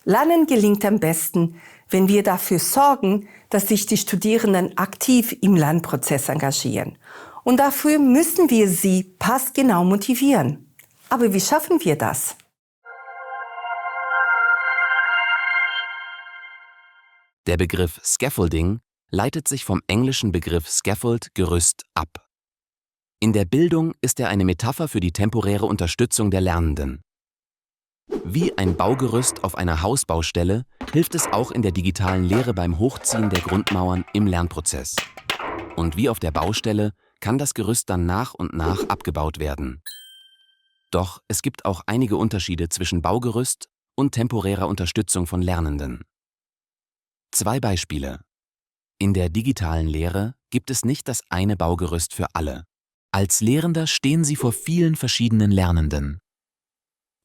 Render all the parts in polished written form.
Lernen gelingt am besten, wenn wir dafür sorgen, dass sich die Studierenden aktiv im Lernprozess engagieren. Und dafür müssen wir sie passgenau motivieren. Aber wie schaffen wir das? Der Begriff Scaffolding leitet sich vom englischen Begriff Scaffold, Gerüst, ab. In der Bildung ist er eine Metapher für die temporäre Unterstützung der Lernenden. Wie ein Baugerüst auf einer Hausbaustelle hilft es auch in der digitalen Lehre beim Hochziehen der Grundmauern im Lernprozess. Und wie auf der Baustelle kann das Gerüst dann nach und nach abgebaut werden. Doch es gibt auch einige Unterschiede zwischen Baugerüst und temporärer Unterstützung von Lernenden. 2 Beispiele. In der digitalen Lehre gibt es nicht das eine Baugerüst für alle. Als Lehrender stehen Sie vor vielen verschiedenen Lernenden.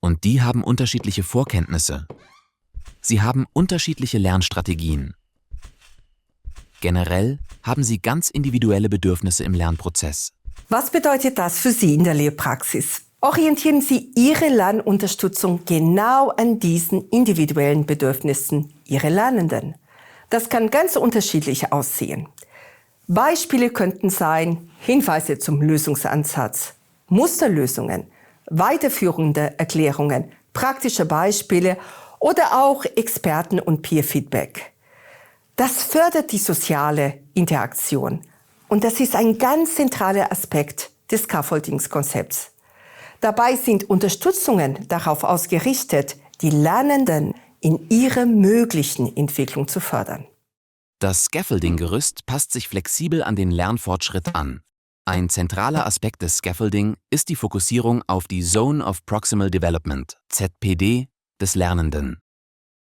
Und die haben unterschiedliche Vorkenntnisse. Sie haben unterschiedliche Lernstrategien. Generell haben sie ganz individuelle Bedürfnisse im Lernprozess. Was bedeutet das für Sie in der Lehrpraxis? Orientieren Sie Ihre Lernunterstützung genau an diesen individuellen Bedürfnissen Ihrer Lernenden. Das kann ganz unterschiedlich aussehen. Beispiele könnten sein Hinweise zum Lösungsansatz, Musterlösungen, weiterführende Erklärungen, praktische Beispiele oder auch Experten- und Peer-Feedback. Das fördert die soziale Interaktion und das ist ein ganz zentraler Aspekt des Scaffolding-Konzepts. Dabei sind Unterstützungen darauf ausgerichtet, die Lernenden in ihrer möglichen Entwicklung zu fördern. Das Scaffolding-Gerüst passt sich flexibel an den Lernfortschritt an. Ein zentraler Aspekt des Scaffolding ist die Fokussierung auf die Zone of Proximal Development, ZPD, des Lernenden.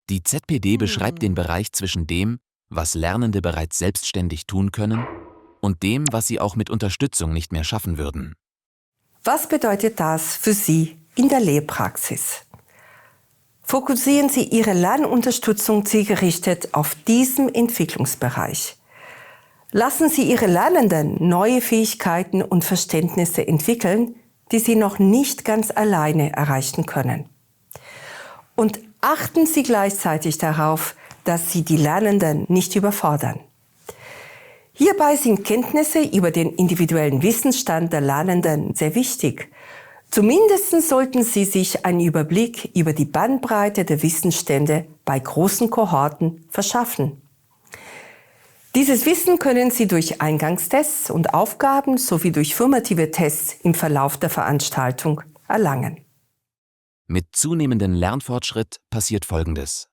Die ZPD beschreibt den Bereich zwischen dem, was Lernende bereits selbstständig tun können, und dem, was sie auch mit Unterstützung nicht mehr schaffen würden. Was bedeutet das für Sie in der Lehrpraxis? Fokussieren Sie Ihre Lernunterstützung zielgerichtet auf diesem Entwicklungsbereich. Lassen Sie Ihre Lernenden neue Fähigkeiten und Verständnisse entwickeln, die sie noch nicht ganz alleine erreichen können. Und achten Sie gleichzeitig darauf, dass Sie die Lernenden nicht überfordern. Hierbei sind Kenntnisse über den individuellen Wissensstand der Lernenden sehr wichtig. Zumindest sollten Sie sich einen Überblick über die Bandbreite der Wissensstände bei großen Kohorten verschaffen. Dieses Wissen können Sie durch Eingangstests und Aufgaben sowie durch formative Tests im Verlauf der Veranstaltung erlangen. Mit zunehmendem Lernfortschritt passiert Folgendes: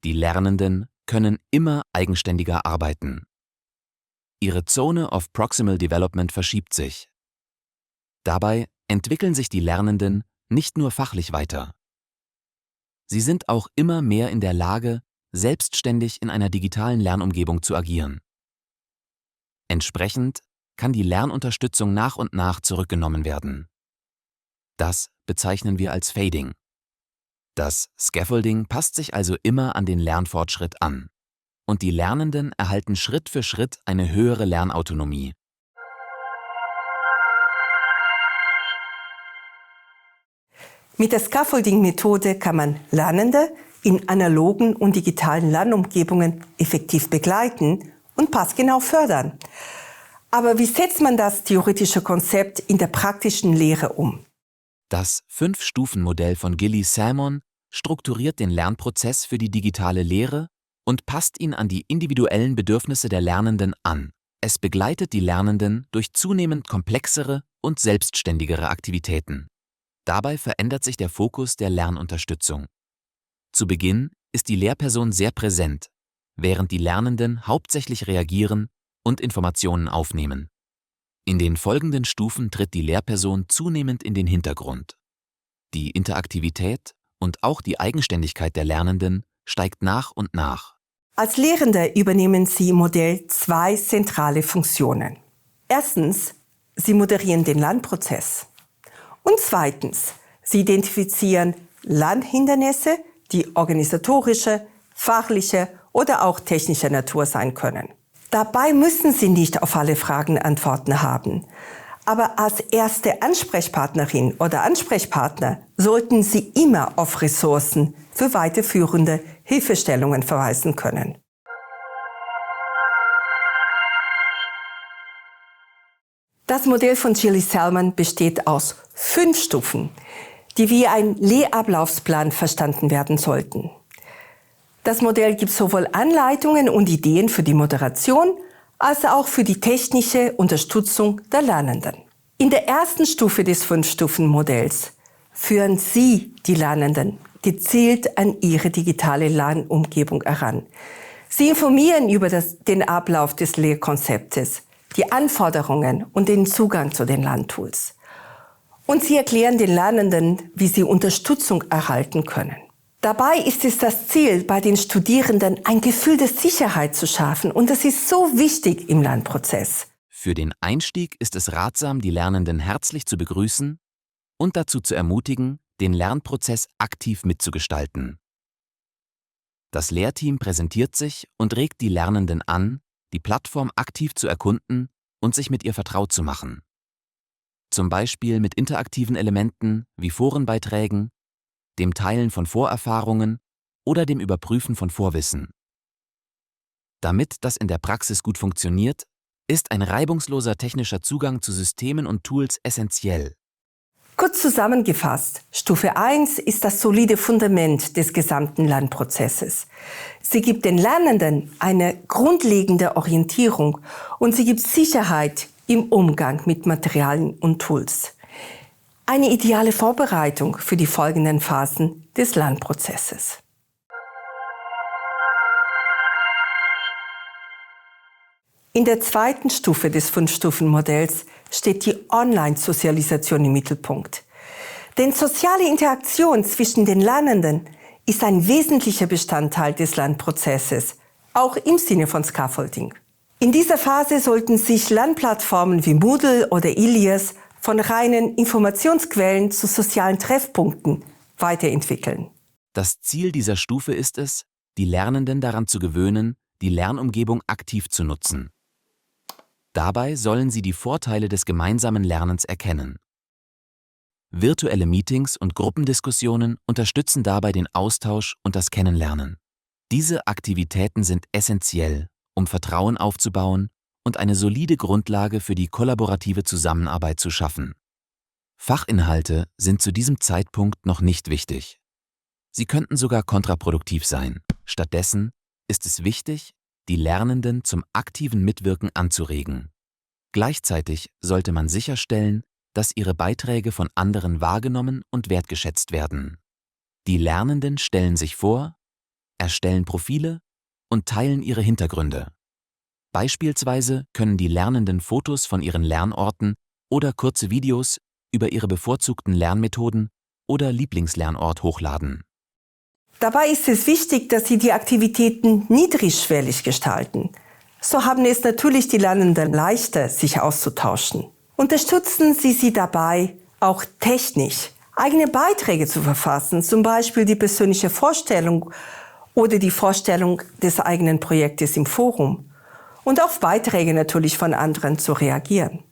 Die Lernenden können immer eigenständiger arbeiten. Ihre Zone of Proximal Development verschiebt sich. Dabei entwickeln sich die Lernenden nicht nur fachlich weiter. Sie sind auch immer mehr in der Lage, selbstständig in einer digitalen Lernumgebung zu agieren. Entsprechend kann die Lernunterstützung nach und nach zurückgenommen werden. Das bezeichnen wir als Fading. Das Scaffolding passt sich also immer an den Lernfortschritt an. Und die Lernenden erhalten Schritt für Schritt eine höhere Lernautonomie. Mit der Scaffolding-Methode kann man Lernende in analogen und digitalen Lernumgebungen effektiv begleiten und passgenau fördern. Aber wie setzt man das theoretische Konzept in der praktischen Lehre um? Das 5-Stufen-Modell von Gilly Salmon strukturiert den Lernprozess für die digitale Lehre und passt ihn an die individuellen Bedürfnisse der Lernenden an. Es begleitet die Lernenden durch zunehmend komplexere und selbstständigere Aktivitäten. Dabei verändert sich der Fokus der Lernunterstützung. Zu Beginn ist die Lehrperson sehr präsent, während die Lernenden hauptsächlich reagieren und Informationen aufnehmen. In den folgenden Stufen tritt die Lehrperson zunehmend in den Hintergrund. Die Interaktivität und auch die Eigenständigkeit der Lernenden steigt nach und nach. Als Lehrende übernehmen Sie im Modell 2 zentrale Funktionen. Erstens, Sie moderieren den Lernprozess. Und zweitens, Sie identifizieren Lernhindernisse, die organisatorische, fachliche oder auch technischer Natur sein können. Dabei müssen Sie nicht auf alle Fragen Antworten haben. Aber als erste Ansprechpartnerin oder Ansprechpartner sollten Sie immer auf Ressourcen für weiterführende Hilfestellungen verweisen können. Das Modell von Gillies-Selman besteht aus 5 Stufen, die wie ein Lehrablaufsplan verstanden werden sollten. Das Modell gibt sowohl Anleitungen und Ideen für die Moderation als auch für die technische Unterstützung der Lernenden. In der ersten Stufe des 5-Stufen-Modells führen Sie die Lernenden gezielt an ihre digitale Lernumgebung heran. Sie informieren über den Ablauf des Lehrkonzeptes, die Anforderungen und den Zugang zu den Lerntools. Und Sie erklären den Lernenden, wie sie Unterstützung erhalten können. Dabei ist es das Ziel, bei den Studierenden ein Gefühl der Sicherheit zu schaffen. Und das ist so wichtig im Lernprozess. Für den Einstieg ist es ratsam, die Lernenden herzlich zu begrüßen und dazu zu ermutigen, den Lernprozess aktiv mitzugestalten. Das Lehrteam präsentiert sich und regt die Lernenden an, die Plattform aktiv zu erkunden und sich mit ihr vertraut zu machen. Zum Beispiel mit interaktiven Elementen wie Forenbeiträgen, dem Teilen von Vorerfahrungen oder dem Überprüfen von Vorwissen. Damit das in der Praxis gut funktioniert, ist ein reibungsloser technischer Zugang zu Systemen und Tools essentiell. Kurz zusammengefasst, Stufe 1 ist das solide Fundament des gesamten Lernprozesses. Sie gibt den Lernenden eine grundlegende Orientierung und sie gibt Sicherheit im Umgang mit Materialien und Tools. Eine ideale Vorbereitung für die folgenden Phasen des Lernprozesses. In der zweiten Stufe des 5-Stufen-Modells steht die Online-Sozialisation im Mittelpunkt. Denn soziale Interaktion zwischen den Lernenden ist ein wesentlicher Bestandteil des Lernprozesses, auch im Sinne von Scaffolding. In dieser Phase sollten sich Lernplattformen wie Moodle oder Ilias von reinen Informationsquellen zu sozialen Treffpunkten weiterentwickeln. Das Ziel dieser Stufe ist es, die Lernenden daran zu gewöhnen, die Lernumgebung aktiv zu nutzen. Dabei sollen sie die Vorteile des gemeinsamen Lernens erkennen. Virtuelle Meetings und Gruppendiskussionen unterstützen dabei den Austausch und das Kennenlernen. Diese Aktivitäten sind essentiell, um Vertrauen aufzubauen und eine solide Grundlage für die kollaborative Zusammenarbeit zu schaffen. Fachinhalte sind zu diesem Zeitpunkt noch nicht wichtig. Sie könnten sogar kontraproduktiv sein. Stattdessen ist es wichtig, die Lernenden zum aktiven Mitwirken anzuregen. Gleichzeitig sollte man sicherstellen, dass ihre Beiträge von anderen wahrgenommen und wertgeschätzt werden. Die Lernenden stellen sich vor, erstellen Profile und teilen ihre Hintergründe. Beispielsweise können die Lernenden Fotos von ihren Lernorten oder kurze Videos über ihre bevorzugten Lernmethoden oder Lieblingslernort hochladen. Dabei ist es wichtig, dass Sie die Aktivitäten niedrigschwellig gestalten. So haben es natürlich die Lernenden leichter, sich auszutauschen. Unterstützen Sie sie dabei, auch technisch eigene Beiträge zu verfassen, zum Beispiel die persönliche Vorstellung oder die Vorstellung des eigenen Projektes im Forum. Und auf Beiträge natürlich von anderen zu reagieren.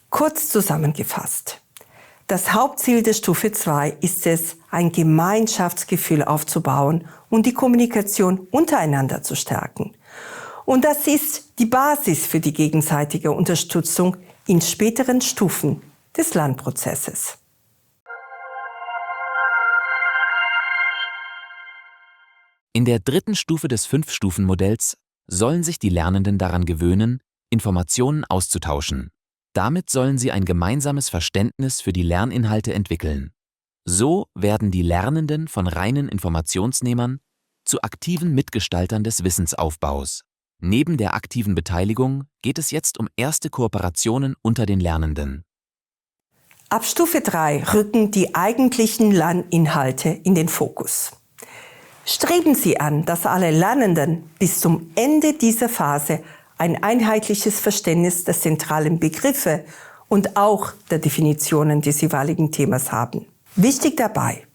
Kurz zusammengefasst. Das Hauptziel der Stufe 2 ist es, ein Gemeinschaftsgefühl aufzubauen und die Kommunikation untereinander zu stärken. Und das ist die Basis für die gegenseitige Unterstützung in späteren Stufen des Lernprozesses. In der dritten Stufe des 5-Stufen-Modells sollen sich die Lernenden daran gewöhnen, Informationen auszutauschen. Damit sollen sie ein gemeinsames Verständnis für die Lerninhalte entwickeln. So werden die Lernenden von reinen Informationsnehmern zu aktiven Mitgestaltern des Wissensaufbaus. Neben der aktiven Beteiligung geht es jetzt um erste Kooperationen unter den Lernenden. Ab Stufe 3 rücken die eigentlichen Lerninhalte in den Fokus. Streben Sie an, dass alle Lernenden bis zum Ende dieser Phase ein einheitliches Verständnis der zentralen Begriffe und auch der Definitionen des jeweiligen Themas haben. Wichtig dabei: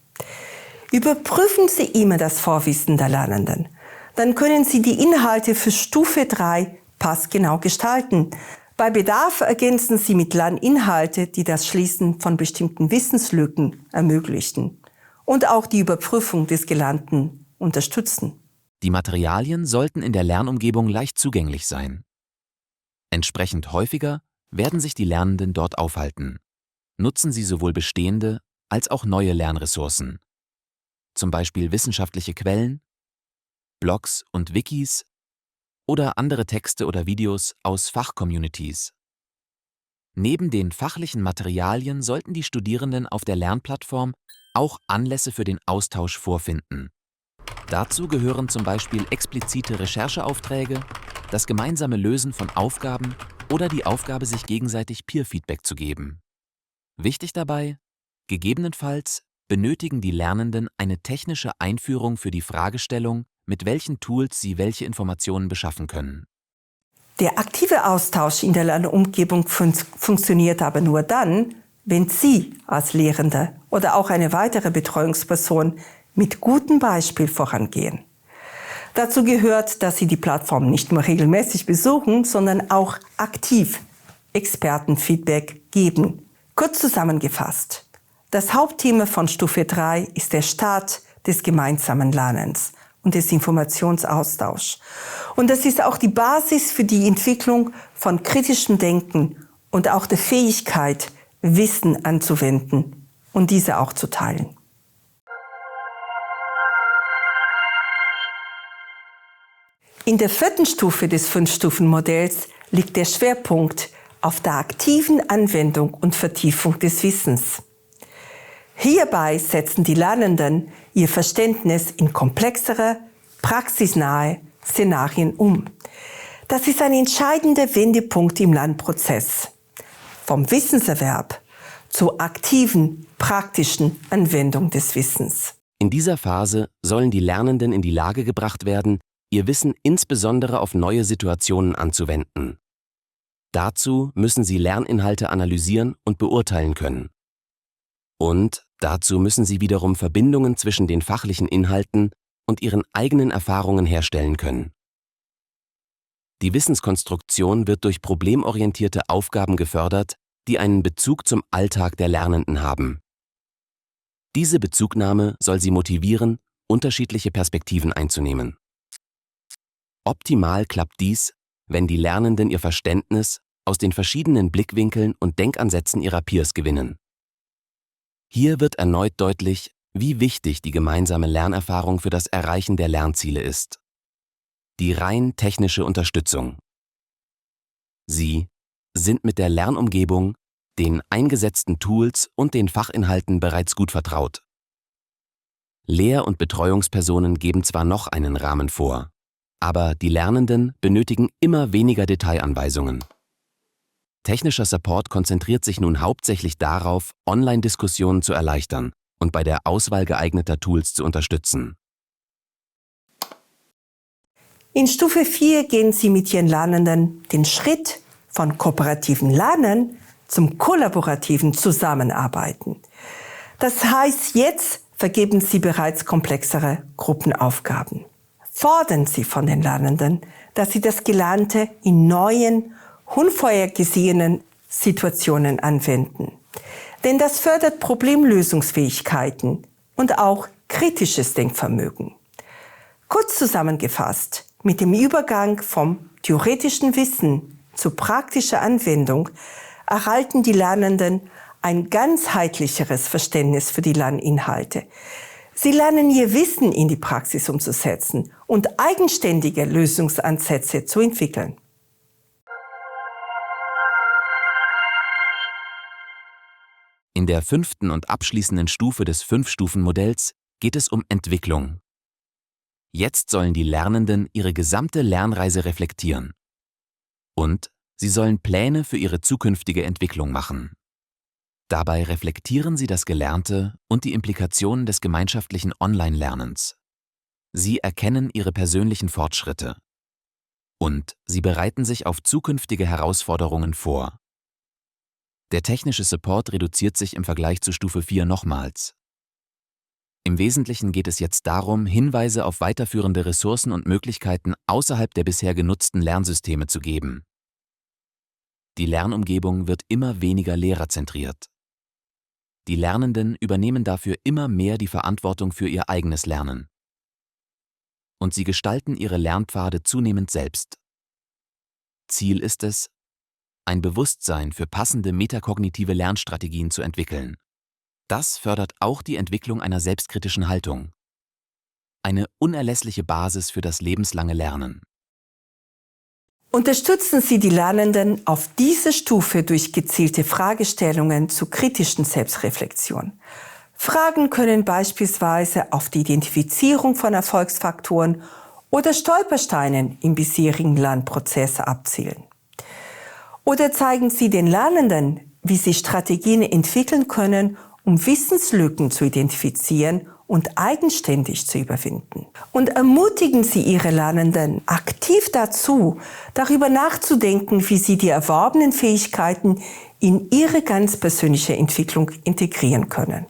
Überprüfen Sie immer das Vorwissen der Lernenden. Dann können Sie die Inhalte für Stufe 3 passgenau gestalten, Bei Bedarf ergänzen Sie mit Lerninhalte, die das Schließen von bestimmten Wissenslücken ermöglichen und auch die Überprüfung des Gelernten unterstützen. Die Materialien sollten in der Lernumgebung leicht zugänglich sein. Entsprechend häufiger werden sich die Lernenden dort aufhalten. Nutzen Sie sowohl bestehende als auch neue Lernressourcen, zum Beispiel wissenschaftliche Quellen, Blogs und Wikis oder andere Texte oder Videos aus Fachcommunities. Neben den fachlichen Materialien sollten die Studierenden auf der Lernplattform auch Anlässe für den Austausch vorfinden. Dazu gehören zum Beispiel explizite Rechercheaufträge, das gemeinsame Lösen von Aufgaben oder die Aufgabe, sich gegenseitig Peer-Feedback zu geben. Wichtig dabei: gegebenenfalls benötigen die Lernenden eine technische Einführung für die Fragestellung, mit welchen Tools sie welche Informationen beschaffen können. Der aktive Austausch in der Lernumgebung funktioniert aber nur dann, wenn Sie als Lehrende oder auch eine weitere Betreuungsperson mit gutem Beispiel vorangehen. Dazu gehört, dass Sie die Plattform nicht nur regelmäßig besuchen, sondern auch aktiv Expertenfeedback geben. Kurz zusammengefasst: Das Hauptthema von Stufe 3 ist der Start des gemeinsamen Lernens und des Informationsaustauschs. Und das ist auch die Basis für die Entwicklung von kritischem Denken und auch der Fähigkeit, Wissen anzuwenden und diese auch zu teilen. In der 4. Stufe des 5-Stufen-Modells liegt der Schwerpunkt auf der aktiven Anwendung und Vertiefung des Wissens. Hierbei setzen die Lernenden ihr Verständnis in komplexere, praxisnahe Szenarien um. Das ist ein entscheidender Wendepunkt im Lernprozess. Vom Wissenserwerb zur aktiven, praktischen Anwendung des Wissens. In dieser Phase sollen die Lernenden in die Lage gebracht werden, ihr Wissen insbesondere auf neue Situationen anzuwenden. Dazu müssen sie Lerninhalte analysieren und beurteilen können. Und dazu müssen sie wiederum Verbindungen zwischen den fachlichen Inhalten und ihren eigenen Erfahrungen herstellen können. Die Wissenskonstruktion wird durch problemorientierte Aufgaben gefördert, die einen Bezug zum Alltag der Lernenden haben. Diese Bezugnahme soll sie motivieren, unterschiedliche Perspektiven einzunehmen. Optimal klappt dies, wenn die Lernenden ihr Verständnis aus den verschiedenen Blickwinkeln und Denkansätzen ihrer Peers gewinnen. Hier wird erneut deutlich, wie wichtig die gemeinsame Lernerfahrung für das Erreichen der Lernziele ist. Die rein technische Unterstützung. Sie sind mit der Lernumgebung, den eingesetzten Tools und den Fachinhalten bereits gut vertraut. Lehr- und Betreuungspersonen geben zwar noch einen Rahmen vor, aber die Lernenden benötigen immer weniger Detailanweisungen. Technischer Support konzentriert sich nun hauptsächlich darauf, Online-Diskussionen zu erleichtern und bei der Auswahl geeigneter Tools zu unterstützen. In Stufe 4 gehen Sie mit Ihren Lernenden den Schritt von kooperativen Lernen zum kollaborativen Zusammenarbeiten. Das heißt, jetzt vergeben Sie bereits komplexere Gruppenaufgaben. Fordern Sie von den Lernenden, dass sie das Gelernte in neuen, unvorhergesehenen Situationen anwenden. Denn das fördert Problemlösungsfähigkeiten und auch kritisches Denkvermögen. Kurz zusammengefasst: Mit dem Übergang vom theoretischen Wissen zur praktischen Anwendung erhalten die Lernenden ein ganzheitlicheres Verständnis für die Lerninhalte. Sie lernen ihr Wissen in die Praxis umzusetzen und eigenständige Lösungsansätze zu entwickeln. In der 5. und abschließenden Stufe des 5-Stufen-Modells geht es um Entwicklung. Jetzt sollen die Lernenden ihre gesamte Lernreise reflektieren. Und sie sollen Pläne für ihre zukünftige Entwicklung machen. Dabei reflektieren sie das Gelernte und die Implikationen des gemeinschaftlichen Online-Lernens. Sie erkennen ihre persönlichen Fortschritte. Und sie bereiten sich auf zukünftige Herausforderungen vor. Der technische Support reduziert sich im Vergleich zu Stufe 4 nochmals. Im Wesentlichen geht es jetzt darum, Hinweise auf weiterführende Ressourcen und Möglichkeiten außerhalb der bisher genutzten Lernsysteme zu geben. Die Lernumgebung wird immer weniger lehrerzentriert. Die Lernenden übernehmen dafür immer mehr die Verantwortung für ihr eigenes Lernen. Und sie gestalten ihre Lernpfade zunehmend selbst. Ziel ist es, ein Bewusstsein für passende metakognitive Lernstrategien zu entwickeln. Das fördert auch die Entwicklung einer selbstkritischen Haltung. Eine unerlässliche Basis für das lebenslange Lernen. Unterstützen Sie die Lernenden auf dieser Stufe durch gezielte Fragestellungen zur kritischen Selbstreflexion. Fragen können beispielsweise auf die Identifizierung von Erfolgsfaktoren oder Stolpersteinen im bisherigen Lernprozess abzielen. Oder zeigen Sie den Lernenden, wie sie Strategien entwickeln können, um Wissenslücken zu identifizieren und eigenständig zu überwinden. Und ermutigen Sie Ihre Lernenden aktiv dazu, darüber nachzudenken, wie sie die erworbenen Fähigkeiten in ihre ganz persönliche Entwicklung integrieren können.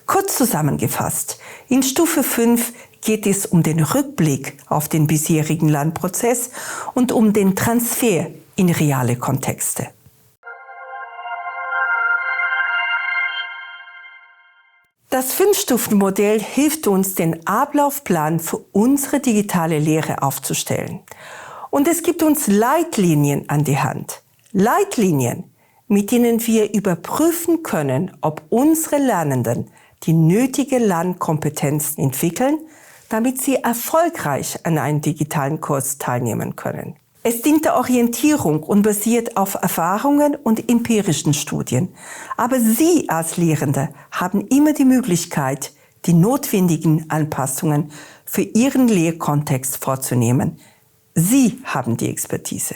Kurz zusammengefasst, in Stufe 5 geht es um den Rückblick auf den bisherigen Lernprozess und um den Transfer in reale Kontexte. Das 5-Stufen-Modell hilft uns, den Ablaufplan für unsere digitale Lehre aufzustellen. Und es gibt uns Leitlinien an die Hand. Leitlinien, mit denen wir überprüfen können, ob unsere Lernenden die nötige Lernkompetenz entwickeln, damit sie erfolgreich an einem digitalen Kurs teilnehmen können. Es dient der Orientierung und basiert auf Erfahrungen und empirischen Studien. Aber Sie als Lehrende haben immer die Möglichkeit, die notwendigen Anpassungen für Ihren Lehrkontext vorzunehmen. Sie haben die Expertise.